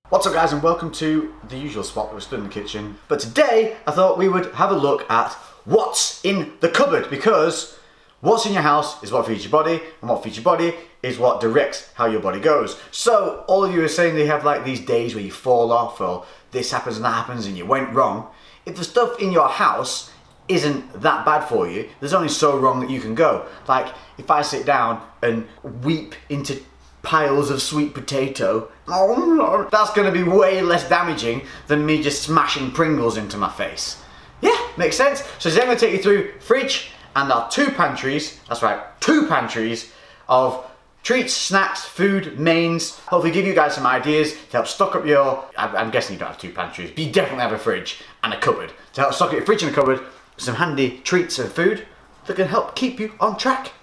What's up guys, and welcome to the usual spot that we're stood in the kitchen. But today I thought we would have a look at what's in the cupboard, because what's in your house is what feeds your body, and what feeds your body is what directs how your body goes. So all of you are saying they have like these days where you fall off, or this happens and that happens and you went wrong. If the stuff in your house isn't that bad for you, there's only so wrong that you can go. Like if I sit down and weep into piles of sweet potato, that's going to be way less damaging than me just smashing Pringles into my face. Yeah, makes sense. So today I'm going to take you through fridge, and there are two pantries, that's right, two pantries of treats, snacks, food, mains. Hopefully give you guys some ideas to help stock up your, I'm guessing you don't have two pantries, but you definitely have a fridge and a cupboard. To help stock up your fridge and a cupboard with some handy treats and food that can help keep you on track.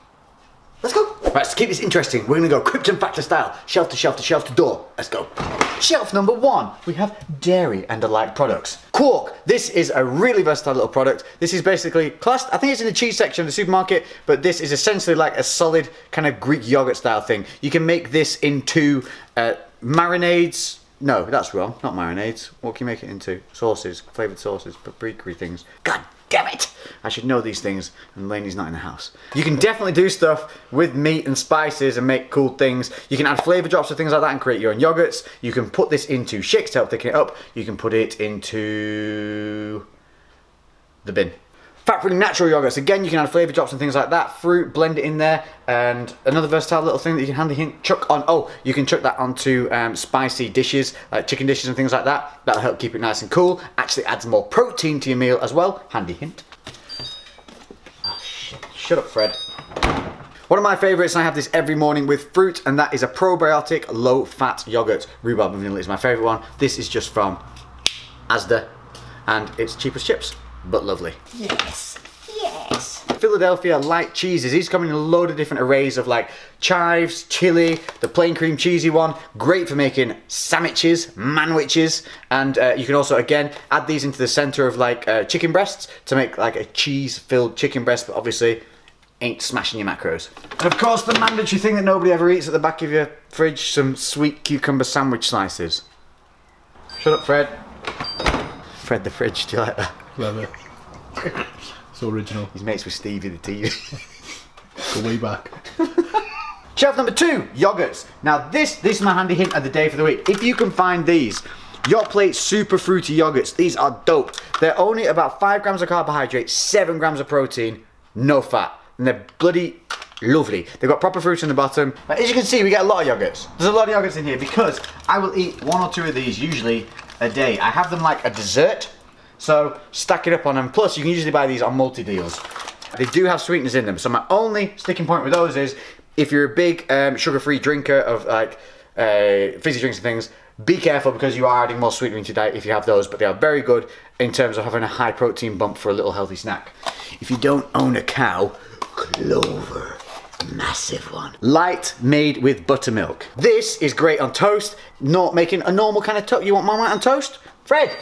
Let's go. Right, to keep this interesting, we're gonna go Krypton Factor style, shelf to shelf to shelf to door. Let's go. Shelf number one, we have dairy and the like products. Quark, this is a really versatile little product. This is basically classed, I think it's in the cheese section of the supermarket, but this is essentially like a solid kind of Greek yogurt style thing. You can make this into marinades. No, that's wrong, not marinades. What can you make it into? Sauces, flavoured sauces, paprika things. God damn it! I should know these things, and Lainey's not in the house. You can definitely do stuff with meat and spices and make cool things. You can add flavour drops and things like that and create your own yogurts. You can put this into shakes to help thicken it up. You can put it into the bin. Fat-free natural yogurts, again you can add flavour drops and things like that, fruit, blend it in there, and another versatile little thing that you can handy chuck on, you can chuck that onto spicy dishes, like chicken dishes and things like that. That'll help keep it nice and cool, actually adds more protein to your meal as well, handy hint. Oh shit, shut up Fred. One of my favourites, and I have this every morning with fruit, and that is a probiotic low-fat yogurt. Rhubarb and vanilla is my favourite one. This is just from Asda, and it's cheap as chips. But lovely. Yes, yes. Philadelphia light cheeses. These come in a load of different arrays of like chives, chili, the plain cream cheesy one. Great for making sandwiches, manwiches. And you can also, again, add these into the center of like chicken breasts to make like a cheese-filled chicken breast, but obviously ain't smashing your macros. And of course, the mandatory thing that nobody ever eats at the back of your fridge, some sweet cucumber sandwich slices. Shut up, Fred. Fred the fridge, do you like that? Clever. It's original. He's mates with Stevie the TV. Go way back. Shelf number two, yogurts. Now this is my handy hint of the day for the week. If you can find these, Your Plate super fruity yogurts. These are dope. They're only about 5 grams of carbohydrate, 7 grams of protein, no fat. And they're bloody lovely. They've got proper fruit in the bottom. But as you can see, we get a lot of yogurts. There's a lot of yogurts in here because I will eat 1 or 2 of these usually a day. I have them like a dessert. So stack it up on them. Plus you can usually buy these on multi-deals. They do have sweeteners in them. So my only sticking point with those is if you're a big sugar-free drinker of like fizzy drinks and things, be careful because you are adding more sweetener into your diet if you have those, but they are very good in terms of having a high protein bump for a little healthy snack. If you don't own a cow, Clover. Massive one. Light made with buttermilk. This is great on toast. Not making a normal kind of toast. You want Marmite on toast? Fred!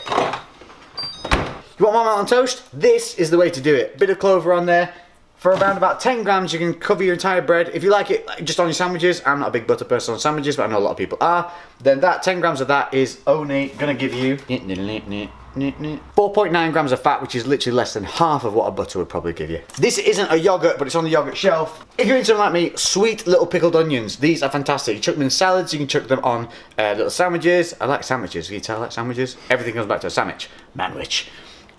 You want Marmite on toast? This is the way to do it. Bit of clover on there. For around about 10 grams, you can cover your entire bread. If you like it just on your sandwiches, I'm not a big butter person on sandwiches, but I know a lot of people are. Then that 10 grams of that is only gonna give you 4.9 grams of fat, which is literally less than half of what a butter would probably give you. This isn't a yogurt, but it's on the yogurt shelf. If you're into something like me, sweet little pickled onions. These are fantastic. You chuck them in salads, you can chuck them on little sandwiches. I like sandwiches. Can you tell I like sandwiches? Everything comes back to a sandwich. Manwich.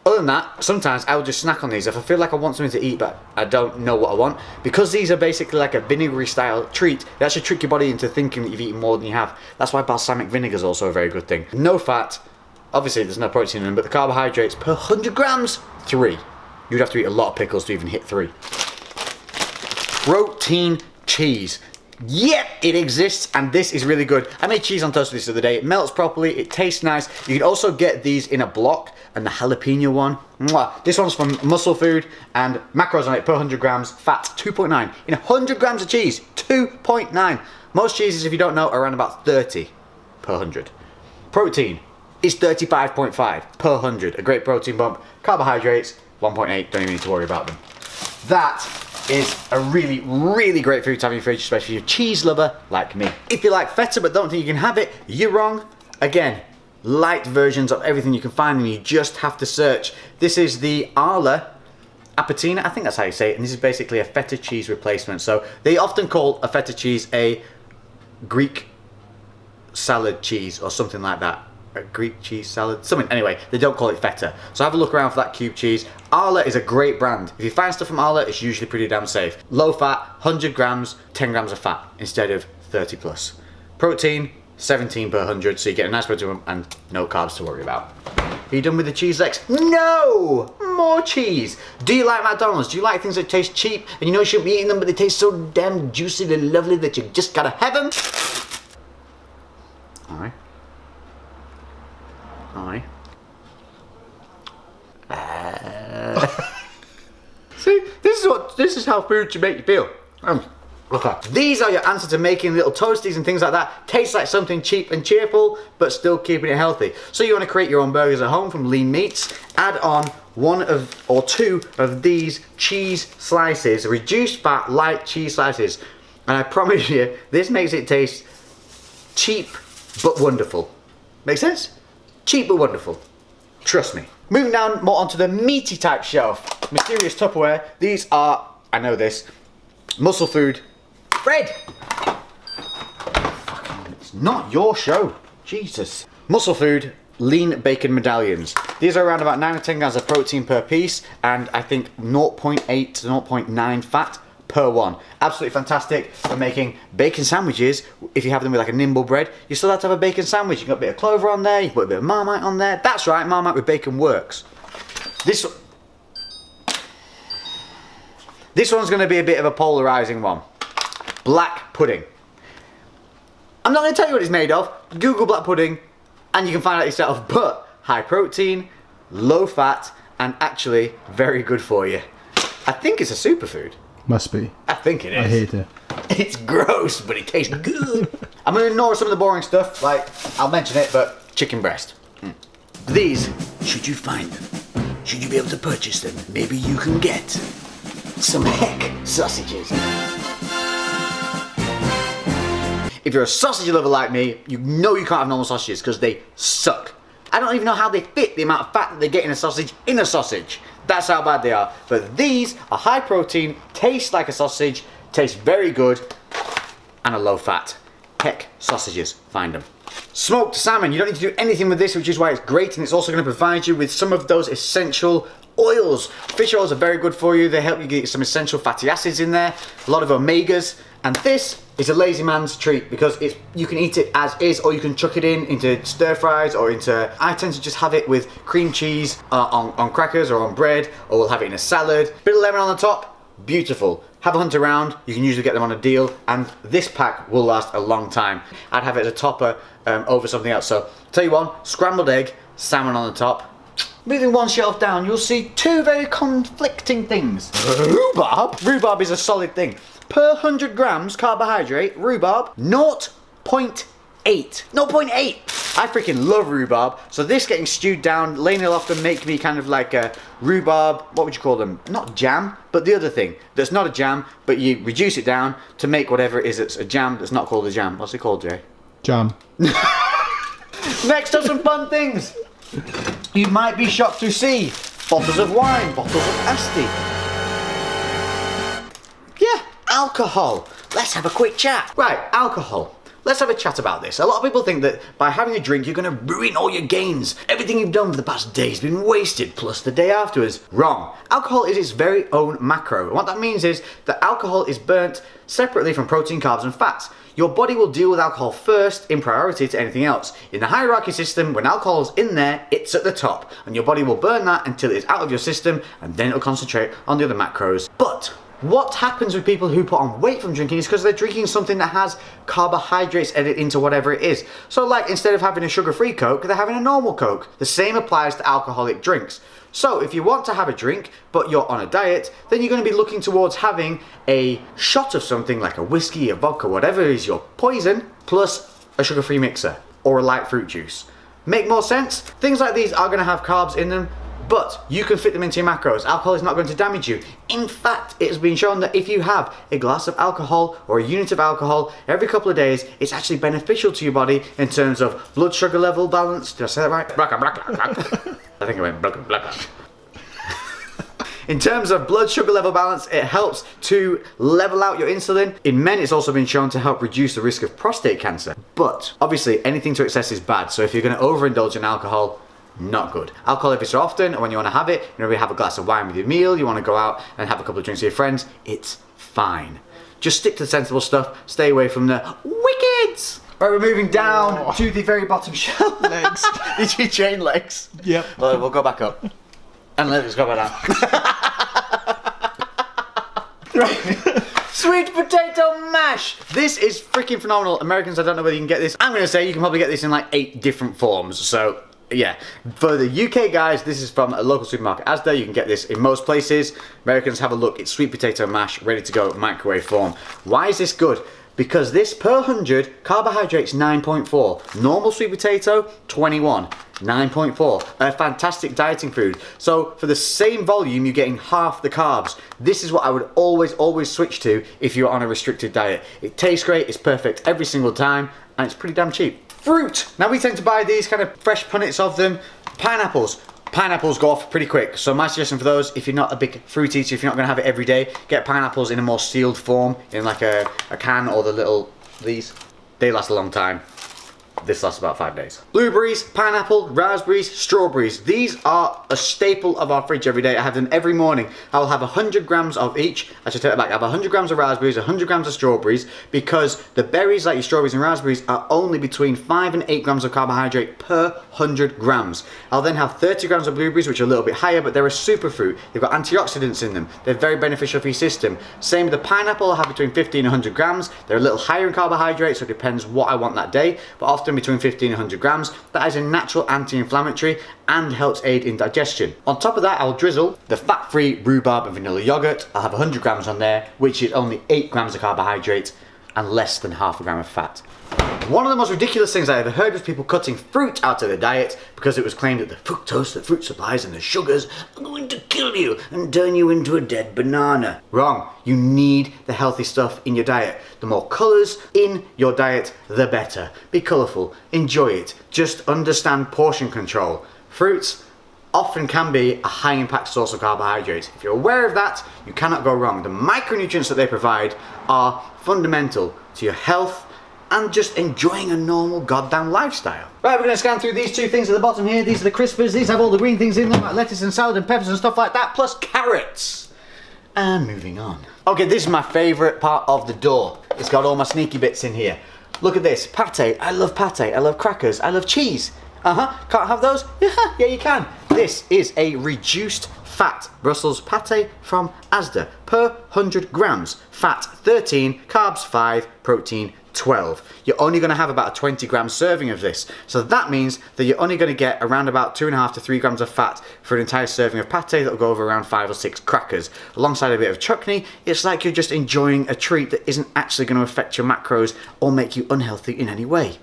Other than that, sometimes I will just snack on these. If I feel like I want something to eat but I don't know what I want, because these are basically like a vinegary style treat, they actually trick your body into thinking that you've eaten more than you have. That's why balsamic vinegar is also a very good thing. No fat, obviously there's no protein in them, but the carbohydrates per 100 grams, 3. You'd have to eat a lot of pickles to even hit 3. Protein cheese. Yep, it exists, and this is really good. I made cheese on toast this the other day. It melts properly, it tastes nice. You can also get these in a block, and the jalapeno one. Mwah. This one's from MUSCLEFOOD, and macros on it per 100 grams, fat 2.9. In 100 grams of cheese, 2.9. Most cheeses, if you don't know, are around about 30 per 100. Protein is 35.5 per 100. A great protein bump. Carbohydrates, 1.8. Don't even need to worry about them. That is a really, really great food to have in your fridge, especially if you're a cheese lover like me. If you like feta but don't think you can have it, you're wrong. Again, light versions of everything you can find, and you just have to search. This is the Arla Appetina, I think that's how you say it, and this is basically a feta cheese replacement. So they often call a feta cheese a Greek salad cheese or something like that. A Greek cheese salad, something. Anyway, they don't call it feta. So have a look around for that cube cheese. Arla is a great brand. If you find stuff from Arla, it's usually pretty damn safe. Low fat, 100 grams, 10 grams of fat instead of 30 plus. Protein, 17 per 100, so you get a nice protein and no carbs to worry about. Are you done with the cheese, Lex? No! More cheese! Do you like McDonald's? Do you like things that taste cheap and you know you shouldn't be eating them, but they taste so damn juicy and lovely that you just gotta have them? Aye. Aye. See, this is how food should make you feel. Okay. These are your answer to making little toasties and things like that. Tastes like something cheap and cheerful, but still keeping it healthy. So you want to create your own burgers at home from lean meats. Add on one or two of these cheese slices, reduced fat, light cheese slices. And I promise you, this makes it taste cheap but wonderful. Make sense? Cheap but wonderful. Trust me. Moving down more onto the meaty type shelf. Mysterious Tupperware. These are, I know this, muscle food bread. Fucking, it's not your show. Jesus. Muscle food lean bacon medallions. These are around about 9 or 10 grams of protein per piece, and I think 0.8 to 0.9 fat per one. Absolutely fantastic for making bacon sandwiches. If you have them with like a nimble bread, you still have to have a bacon sandwich. You've got a bit of clover on there, you put a bit of Marmite on there. That's right, Marmite with bacon works. This one's going to be a bit of a polarizing one. Black pudding. I'm not going to tell you what it's made of. Google black pudding and you can find out yourself, but high protein, low fat, and actually very good for you. I think it's a superfood. Must be. I think it is. I hate it. It's gross, but it tastes good. I'm going to ignore some of the boring stuff, like, I'll mention it, but chicken breast. These, should you find them, should you be able to purchase them, maybe you can get some heck sausages. If you're a sausage lover like me, you know you can't have normal sausages because they suck. I don't even know how they fit the amount of fat that they get in a sausage. That's how bad they are. But these are high protein, taste like a sausage, taste very good, and a low fat. Heck sausages, find them. Smoked salmon, you don't need to do anything with this, which is why it's great, and it's also going to provide you with some of those essential oils. Fish oils are very good for you. They help you get some essential fatty acids in there, a lot of omegas, and this is a lazy man's treat because you can eat it as is, or you can chuck it into stir fries, or I tend to just have it with cream cheese on crackers or on bread, or we'll have it in a salad. Bit of lemon on the top, beautiful. Have a hunt around, you can usually get them on a deal, and this pack will last a long time. I'd have it as a topper over something else. So, tell you one, scrambled egg, salmon on the top. Moving one shelf down, you'll see two very conflicting things. Rhubarb? Rhubarb is a solid thing. Per 100 grams carbohydrate, rhubarb, 0.8. 0.8! I freaking love rhubarb, so this getting stewed down, Lainey will often make me kind of like a rhubarb, what would you call them? Not jam, but the other thing that's not a jam, but you reduce it down to make whatever it is that's a jam that's not called a jam. What's it called, Jay? Jam. Next up, some fun things. You might be shocked to see bottles of wine, bottles of Asti. Yeah, alcohol. Let's have a quick chat. Right, alcohol. Let's have a chat about this. A lot of people think that by having a drink, you're going to ruin all your gains. Everything you've done for the past day has been wasted, plus the day afterwards. Wrong. Alcohol is its very own macro. And what that means is that alcohol is burnt separately from protein, carbs, and fats. Your body will deal with alcohol first in priority to anything else. In the hierarchy system, when alcohol is in there, it's at the top. And your body will burn that until it's out of your system, and then it'll concentrate on the other macros. But what happens with people who put on weight from drinking is because they're drinking something that has carbohydrates added into whatever it is. So like instead of having a sugar-free Coke, they're having a normal Coke. The same applies to alcoholic drinks. So if you want to have a drink, but you're on a diet, then you're going to be looking towards having a shot of something like a whiskey, a vodka, whatever is your poison, plus a sugar-free mixer or a light fruit juice. Make more sense? Things like these are going to have carbs in them, but you can fit them into your macros. Alcohol is not going to damage you. In fact, it has been shown that if you have a glass of alcohol or a unit of alcohol every couple of days, it's actually beneficial to your body in terms of blood sugar level balance. Did I say that right? I think I went blah. In terms of blood sugar level balance, it helps to level out your insulin. In men, it's also been shown to help reduce the risk of prostate cancer. But obviously, anything to excess is bad. So if you're going to overindulge in alcohol, not good. Alcohol every so often, and when you want to have it, maybe have a glass of wine with your meal, you want to go out and have a couple of drinks with your friends, it's fine. Just stick to the sensible stuff. Stay away from the wickeds. Right, we're moving down to the very bottom shelf. Legs. Did you chain legs? Yep. Well, we'll go back up. And let's go back down. Right. Sweet potato mash. This is freaking phenomenal. Americans, I don't know whether you can get this. I'm going to say you can probably get this in like 8 different forms. So, yeah. For the UK guys, this is from a local supermarket, Asda. You can get this in most places. Americans, have a look. It's sweet potato mash, ready to go, microwave form. Why is this good? Because this per 100, carbohydrates 9.4. Normal sweet potato, 21. 9.4. A fantastic dieting food. So for the same volume, you're getting half the carbs. This is what I would always switch to if you're on a restricted diet. It tastes great, it's perfect every single time, and it's pretty damn cheap. Fruit. Now we tend to buy these kind of fresh punnets of them. Pineapples. Pineapples go off pretty quick, so my suggestion for those, if you're not a big fruit eater, if you're not going to have it every day, get pineapples in a more sealed form, in like a can, or the little, these. They last a long time. This lasts about 5 days. Blueberries, pineapple, raspberries, strawberries. These are a staple of our fridge every day. I have them every morning. I will have 100 grams of each. I should take that back. I have 100 grams of raspberries, 100 grams of strawberries, because the berries, like your strawberries and raspberries, are only between 5 and 8 grams of carbohydrate per 100 grams. I'll then have 30 grams of blueberries, which are a little bit higher, but they're a superfruit. They've got antioxidants in them. They're very beneficial for your system. Same with the pineapple. I'll have between 50 and 100 grams. They're a little higher in carbohydrate, so it depends what I want that day, but often between 50 and 100 grams. That is a natural anti-inflammatory and helps aid in digestion. On top of that, I'll drizzle the fat-free rhubarb and vanilla yogurt. I'll have 100 grams on there, which is only 8 grams of carbohydrate and less than half a gram of fat. One of the most ridiculous things I ever heard was people cutting fruit out of their diet because it was claimed that the fructose that fruit supplies and the sugars are going to kill you and turn you into a dead banana. Wrong. You need the healthy stuff in your diet. The more colours in your diet, the better. Be colourful. Enjoy it. Just understand portion control. Fruits often can be a high impact source of carbohydrates. If you're aware of that, you cannot go wrong. The micronutrients that they provide are fundamental to your health and just enjoying a normal goddamn lifestyle. Right, we're going to scan through these 2 things at the bottom here. These are the crispers. These have all the green things in them, like lettuce and salad and peppers and stuff like that, plus carrots. And moving on. Okay, this is my favourite part of the door. It's got all my sneaky bits in here. Look at this. Pate. I love pate. I love crackers. I love cheese. Can't have those? Yeah, you can. This is a reduced fat Brussels pate from Asda. Per 100 grams. Fat 13, carbs 5, protein 12. You're only going to have about a 20 gram serving of this. So that means that you're only going to get around about 2.5 to 3 grams of fat for an entire serving of pate that will go over around 5 or 6 crackers. Alongside a bit of chutney, it's like you're just enjoying a treat that isn't actually going to affect your macros or make you unhealthy in any way.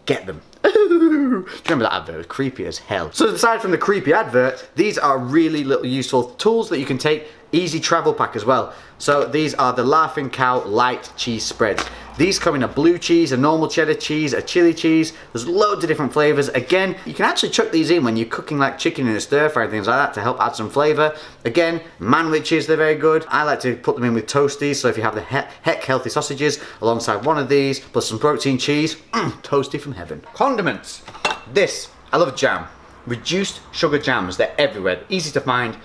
Get them. Do you remember that advert? It was creepy as hell. So aside from the creepy advert, these are really little useful tools that you can take. Easy travel pack as well. So these are the Laughing Cow light cheese spreads. These come in a blue cheese, a normal cheddar cheese, a chili cheese. There's loads of different flavors. Again, you can actually chuck these in when you're cooking like chicken in a stir fry and things like that to help add some flavor. Again, manwiches, they're very good. I like to put them in with toasties. So if you have the heck healthy sausages alongside one of these, plus some protein cheese, toasty from heaven. Condiments. This, I love jam. Reduced sugar jams, they're everywhere. Easy to find.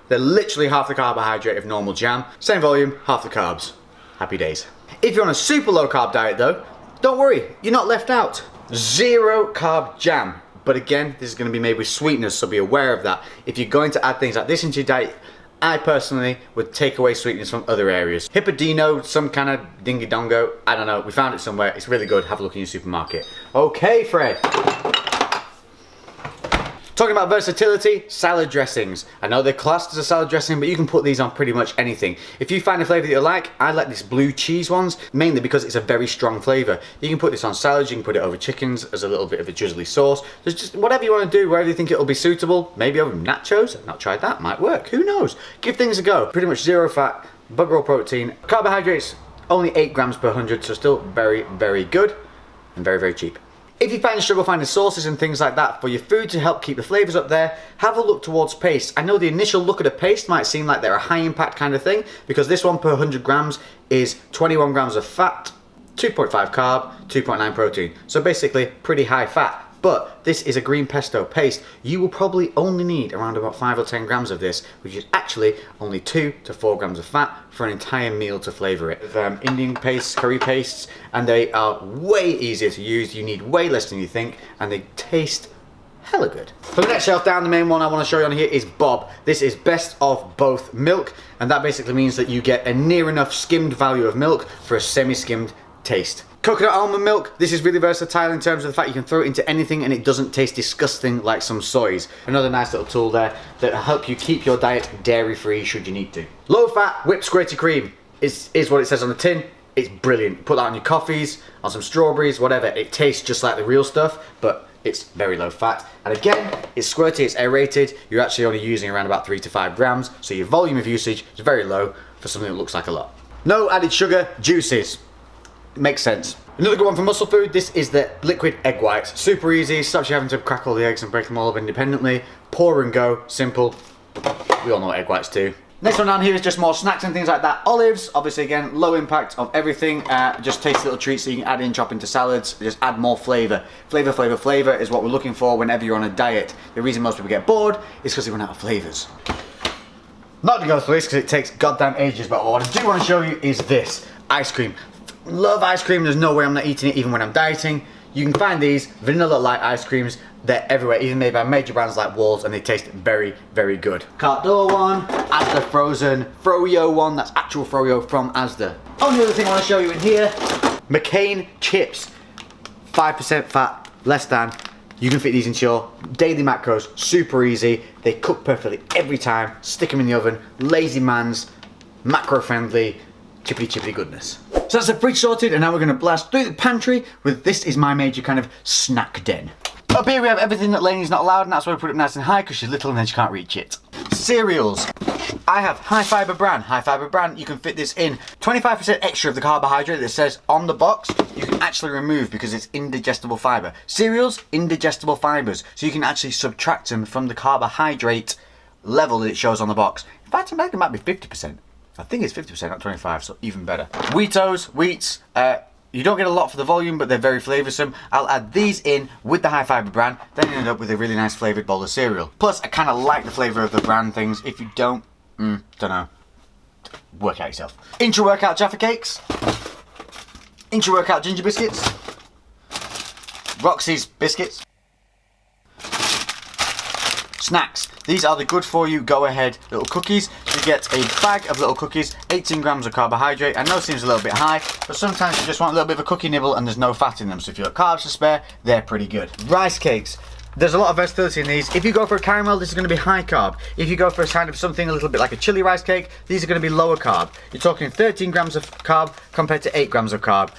They're literally half the carbohydrate of normal jam. Same volume, half the carbs. Happy days. If you're on a super low carb diet though, don't worry, you're not left out. 0 carb jam. But again, this is going to be made with sweeteners, so be aware of that. If you're going to add things like this into your diet, I personally would take away sweeteners from other areas. Hippodino, some kind of dingy-dongo, I don't know, we found it somewhere, it's really good, have a look in your supermarket. Okay, Fred. Talking about versatility, salad dressings. I know they're classed as a salad dressing, but you can put these on pretty much anything. If you find a flavour that you like, I like these blue cheese ones, mainly because it's a very strong flavour. You can put this on salads, you can put it over chickens as a little bit of a drizzly sauce. There's just whatever you want to do, wherever you think it'll be suitable. Maybe over nachos, I've not tried that, might work, who knows? Give things a go. Pretty much zero fat, bugger all protein. Carbohydrates, only 8 grams per 100, so still very, very good and very, very cheap. If you find you struggle finding sauces and things like that for your food to help keep the flavours up there, have a look towards paste. I know the initial look at a paste might seem like they're a high impact kind of thing, because this one per 100 grams is 21 grams of fat, 2.5 carb, 2.9 protein. So basically pretty high fat. But this is a green pesto paste. You will probably only need around about 5 or 10 grams of this, which is actually only 2 to 4 grams of fat for an entire meal to flavour it. Indian pastes, curry pastes, and they are way easier to use. You need way less than you think, and they taste hella good. For the next shelf down, the main one I want to show you on here is B.O.B. This is best of both milk, and that basically means that you get a near enough skimmed value of milk for a semi-skimmed taste. Coconut almond milk, this is really versatile in terms of the fact you can throw it into anything and it doesn't taste disgusting like some soys. Another nice little tool there that will help you keep your diet dairy free should you need to. Low fat whipped squirty cream is what it says on the tin. It's brilliant. Put that on your coffees, on some strawberries, whatever. It tastes just like the real stuff, but it's very low fat. And again, it's squirty, it's aerated. You're actually only using around about 3 to 5 grams, so your volume of usage is very low for something that looks like a lot. No added sugar, juices. Makes sense. Another good one for muscle food, this is the liquid egg whites. Super easy, stops you having to crack all the eggs and break them all up independently. Pour and go, simple. We all know what egg whites do. Next one down here is just more snacks and things like that. Olives, obviously again, low impact of everything. Just tasty little treats that you can add in, chop into salads. Just add more flavour. Flavour is what we're looking for whenever you're on a diet. The reason most people get bored is because they run out of flavours. Not going to go through this because it takes goddamn ages, but what I do want to show you is this. Ice cream. Love ice cream, there's no way I'm not eating it even when I'm dieting. You can find these vanilla light ice creams, they're everywhere, even made by major brands like Walls, and they taste very, very good. Carte d'Or one, Asda frozen, Froyo one, that's actual Froyo from Asda. Only other thing I want to show you in here, McCain chips. 5% fat, less than. You can fit these into your daily macros, super easy. They cook perfectly every time, stick them in the oven, lazy man's, macro friendly, chippity goodness. So that's the fridge sorted, and now we're going to blast through the pantry with this is my major kind of snack den. Up here we have everything that Lainey's not allowed, and that's why we put it nice and high because she's little and then she can't reach it. Cereals. I have high fibre bran. High fibre bran, you can fit this in. 25% extra of the carbohydrate that says on the box, you can actually remove because it's indigestible fibre. Cereals, indigestible fibres, so you can actually subtract them from the carbohydrate level that it shows on the box. In fact, it might be 50%. I think it's 50%, not 25, so even better. Wheats, you don't get a lot for the volume, but they're very flavoursome. I'll add these in with the high fibre bran, then you end up with a really nice flavoured bowl of cereal. Plus, I kind of like the flavour of the bran things. If you don't know, work out yourself. Intra-workout Jaffa cakes, intra-workout ginger biscuits, Roxy's biscuits. Snacks. These are the good for you, go ahead little cookies. You get a bag of little cookies, 18 grams of carbohydrate. I know it seems a little bit high, but sometimes you just want a little bit of a cookie nibble and there's no fat in them. So if you've got carbs to spare, they're pretty good. Rice cakes. There's a lot of versatility in these. If you go for a caramel, this is going to be high carb. If you go for a kind of something a little bit like a chili rice cake, these are going to be lower carb. You're talking 13 grams of carb compared to 8 grams of carb.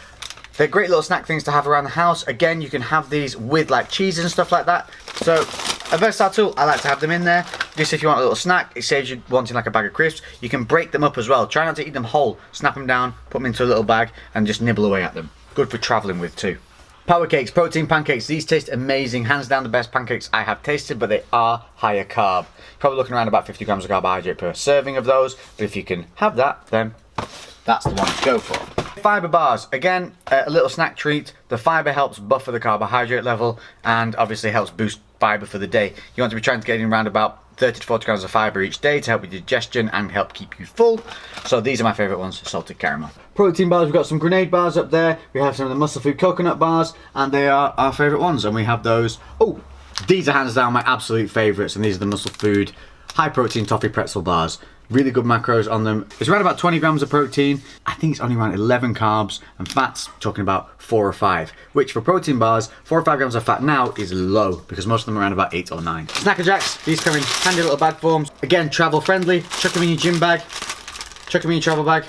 They're great little snack things to have around the house. Again, you can have these with like cheese and stuff like that. So a versatile tool, I like to have them in there. Just if you want a little snack, it saves you wanting like a bag of crisps. You can break them up as well. Try not to eat them whole. Snap them down, put them into a little bag and just nibble away at them. Good for traveling with too. Power cakes, protein pancakes. These taste amazing. Hands down the best pancakes I have tasted, but they are higher carb. Probably looking around about 50 grams of carbohydrate per serving of those. But if you can have that, then that's the one to go for. Fibre bars, again, a little snack treat. The fibre helps buffer the carbohydrate level and obviously helps boost fibre for the day. You want to be trying to get in around about 30 to 40 grams of fibre each day to help with digestion and help keep you full. So these are my favourite ones, salted caramel. Protein bars, we've got some grenade bars up there. We have some of the MUSCLEFOOD coconut bars and they are our favourite ones. And we have those. Oh, these are hands down my absolute favourites, and these are the MUSCLEFOOD high protein toffee pretzel bars. Really good macros on them. It's around about 20 grams of protein. I think it's only around 11 carbs, and fats talking about 4 or 5, which for protein bars, 4 or 5 grams of fat now is low because most of them are around about 8 or 9. Snacker Jacks, these come in handy little bag forms. Again, travel friendly. Chuck them in your gym bag, chuck them in your travel bag.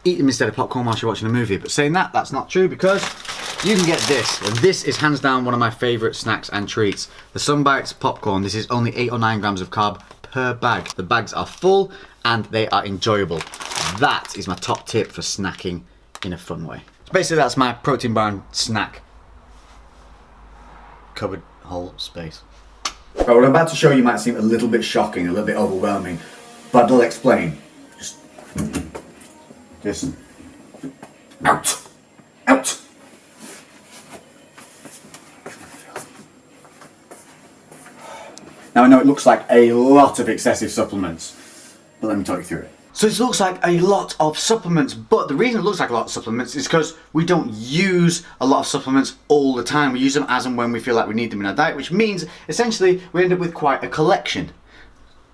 Eat them instead of popcorn whilst you're watching a movie. But saying that, that's not true because you can get this, and this is hands down one of my favourite snacks and treats. The Sunbites popcorn. This is only 8 or 9 grams of carb per bag. The bags are full and they are enjoyable. That is my top tip for snacking in a fun way. So basically that's my protein bar and snack cupboard whole space. Right, what I'm about to show you might seem a little bit shocking, a little bit overwhelming, but I'll explain. Just out. Now I know it looks like a lot of excessive supplements, but let me talk you through it. So it looks like a lot of supplements, but the reason it looks like a lot of supplements is because we don't use a lot of supplements all the time. We use them as and when we feel like we need them in our diet, which means essentially we end up with quite a collection,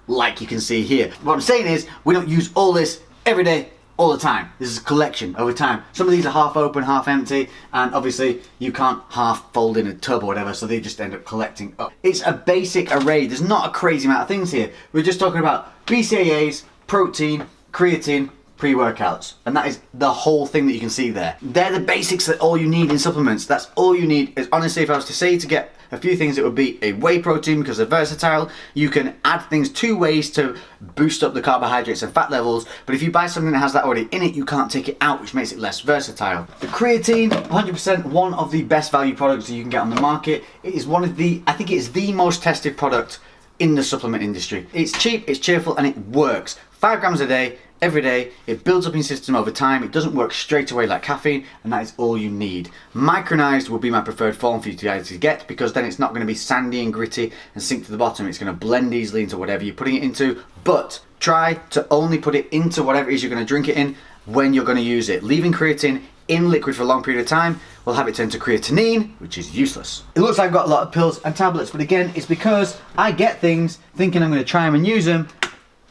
like you can see here. What I'm saying is we don't use all this every day, all the time. This is a collection over time. Some of these are half open, half empty, and obviously you can't half fold in a tub or whatever, so they just end up collecting up. It's a basic array. There's not a crazy amount of things here. We're just talking about BCAAs, protein, creatine, pre-workouts, and that is the whole thing that you can see there. They're the basics that all you need in supplements. That's all you need. Is honestly, if I was to say to get a few things, it would be a whey protein because they're versatile. You can add things to wheys to boost up the carbohydrates and fat levels, but if you buy something that has that already in it, you can't take it out, which makes it less versatile. The creatine, 100% one of the best value products that you can get on the market. It is one of the, I think it's the most tested product in the supplement industry. It's cheap, it's cheerful, and it works. 5 grams a day, every day. It builds up in your system over time. It doesn't work straight away like caffeine, and that is all you need. Micronized would be my preferred form for you to actually get, because then it's not going to be sandy and gritty and sink to the bottom. It's going to blend easily into whatever you're putting it into, but try to only put it into whatever it is you're going to drink it in when you're going to use it. Leaving creatine in liquid for a long period of time will have it turn to creatinine, which is useless. It looks like I've got a lot of pills and tablets, but again, it's because I get things thinking I'm going to try them and use them,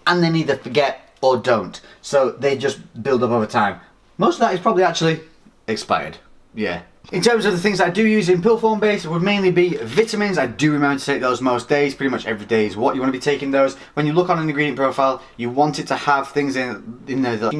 and then either forget or don't. So they just build up over time. Most of that is probably actually expired. Yeah. In terms of the things I do use in pill form base, it would mainly be vitamins. I do remember to take those most days. Pretty much every day is what you want to be taking those. When you look on an ingredient profile, you want it to have things in there that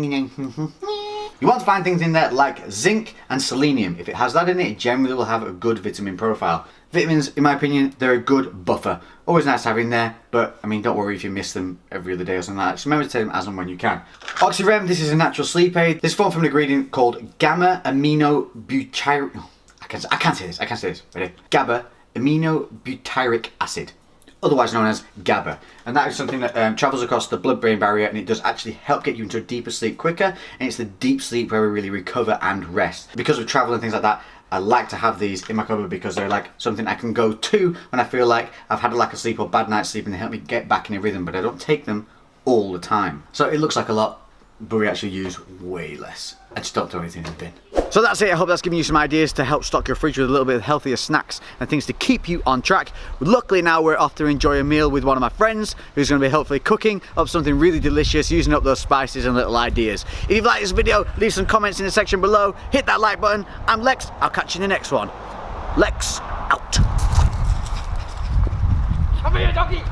you want to find things in there like zinc and selenium. If it has that in it, it generally will have a good vitamin profile. Vitamins, in my opinion, they're a good buffer. Always nice to have in there, but I mean, don't worry if you miss them every other day or something like that. Just remember to take them as and when you can. OxyRem, this is a natural sleep aid. This is formed from an ingredient called gamma-aminobutyric... Oh, I can't say this. Ready? GABA-aminobutyric acid, otherwise known as GABA. And that is something that travels across the blood-brain barrier, and it does actually help get you into a deeper sleep quicker, and it's the deep sleep where we really recover and rest. Because of travel and things like that, I like to have these in my cupboard because they're like something I can go to when I feel like I've had a lack of sleep or bad night's sleep, and they help me get back in a rhythm, but I don't take them all the time. So it looks like a lot, but we actually use way less. I just don't throw anything in the bin. So that's it. I hope that's given you some ideas to help stock your fridge with a little bit of healthier snacks and things to keep you on track. Luckily now we're off to enjoy a meal with one of my friends who's going to be hopefully cooking up something really delicious, using up those spices and little ideas. If you've liked this video, leave some comments in the section below. Hit that like button. I'm Lex. I'll catch you in the next one. Lex out. Come here, doggy.